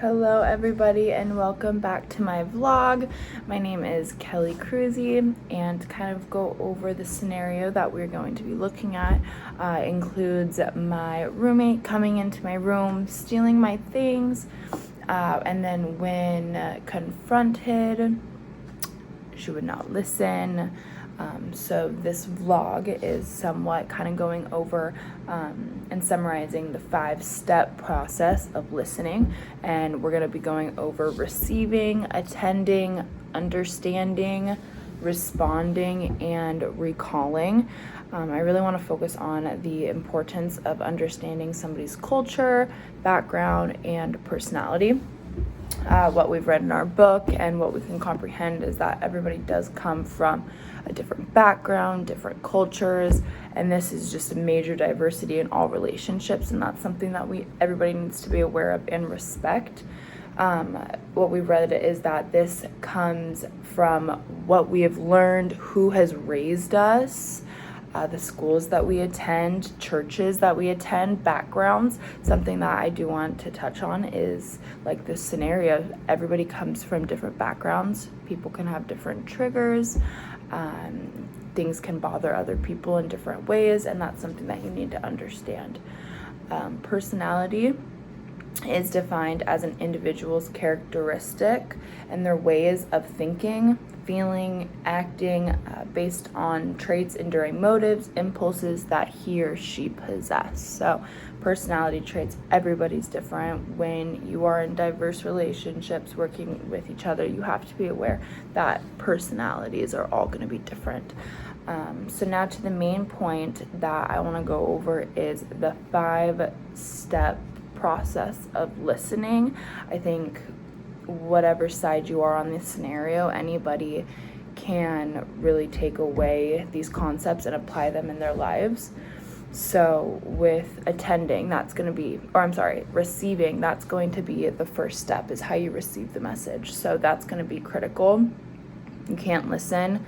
Hello everybody and welcome back to my vlog. My name is Kelly Cruzy, and to kind of go over the scenario that we're going to be looking at includes my roommate coming into my room, stealing my things, and then when confronted, she would not listen. So this vlog is somewhat kind of going over and summarizing the 5-step process of listening, and we're going to be going over receiving, attending, understanding, responding, and recalling. I really want to focus on the importance of understanding somebody's culture, background, and personality. What we've read in our book and what we can comprehend is that everybody does come from a different background, different cultures, and this is just a major diversity in all relationships, and that's something that everybody needs to be aware of and respect. What we read is that this comes from what we have learned, who has raised us, the schools that we attend, churches that we attend, backgrounds. Something that I do want to touch on is like this scenario. Everybody comes from different backgrounds. People can have different triggers. Things can bother other people in different ways, and that's something that you need to understand. Personality is defined as an individual's characteristic and their ways of thinking, feeling, acting based on traits, enduring motives, impulses that he or she possess. So personality traits, everybody's different. When you are in diverse relationships working with each other, you have to be aware that personalities are all going to be different. So now to the main point that I want to go over is the 5-step process of listening. I think whatever side you are on this scenario, anybody can really take away these concepts and apply them in their lives. So with attending, receiving, that's going to be the first step, is how you receive the message. So that's going to be critical. You can't listen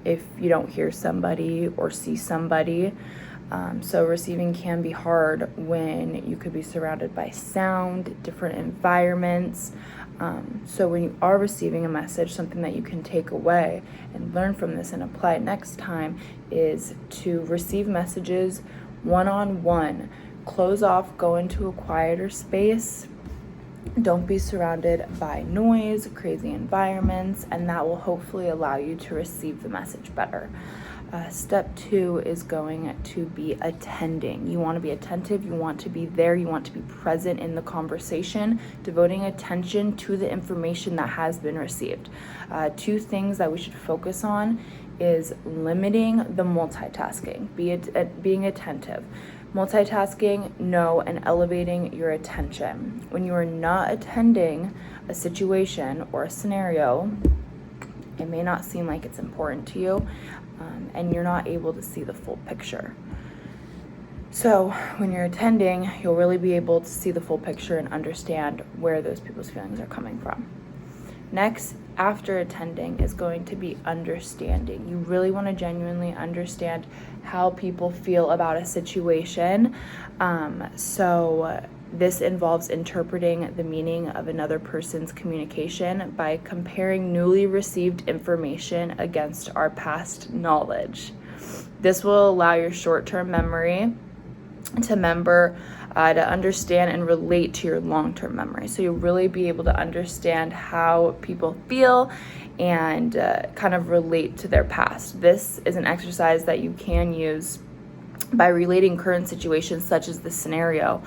if you don't hear somebody or see somebody. So receiving can be hard when you could be surrounded by sound, different environments. So when you are receiving a message, something that you can take away and learn from this and apply next time is to receive messages one-on-one. Close off, go into a quieter space. Don't be surrounded by noise, crazy environments, and that will hopefully allow you to receive the message better. Step 2 is going to be attending. You want to be attentive, you want to be there, you want to be present in the conversation, devoting attention to the information that has been received. 2 things that we should focus on is limiting the multitasking, being attentive. Multitasking, no, and elevating your attention. When you are not attending a situation or a scenario, it may not seem like it's important to you, and you're not able to see the full picture. So when you're attending, you'll really be able to see the full picture and understand where those people's feelings are coming from. Next, after attending, is going to be understanding. You really want to genuinely understand how people feel about a situation. So this involves interpreting the meaning of another person's communication by comparing newly received information against our past knowledge. This will allow your short-term memory to understand and relate to your long-term memory. So you'll really be able to understand how people feel and kind of relate to their past. This is an exercise that you can use by relating current situations such as this scenario,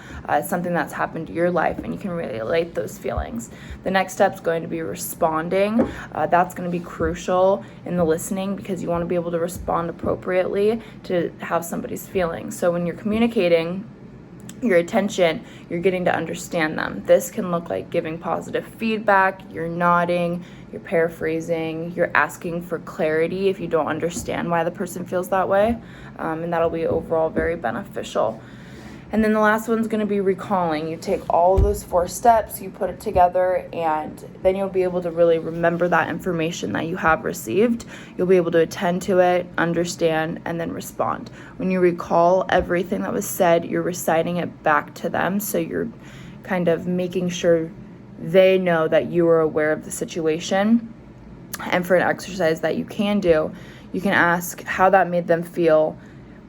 something that's happened to your life, and you can relate those feelings. The next step is going to be responding. That's going to be crucial in the listening because you want to be able to respond appropriately to how somebody's feeling. So when you're communicating your attention, you're getting to understand them. This can look like giving positive feedback, you're nodding, you're paraphrasing, you're asking for clarity if you don't understand why the person feels that way, and that'll be overall very beneficial. And then the last one's going to be recalling. You take all of those 4 steps, you put it together, and then you'll be able to really remember that information that you have received. You'll be able to attend to it, understand, and then respond. When you recall everything that was said, you're reciting it back to them, so you're kind of making sure they know that you are aware of the situation. And for an exercise that you can do, you can ask how that made them feel,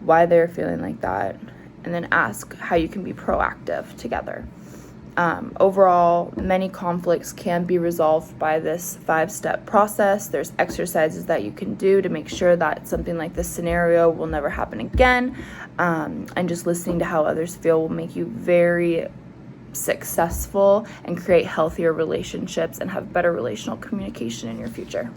why they're feeling like that, and then ask how you can be proactive together. Overall, many conflicts can be resolved by this 5-step process. There's exercises that you can do to make sure that something like this scenario will never happen again. And just listening to how others feel will make you very successful and create healthier relationships and have better relational communication in your future.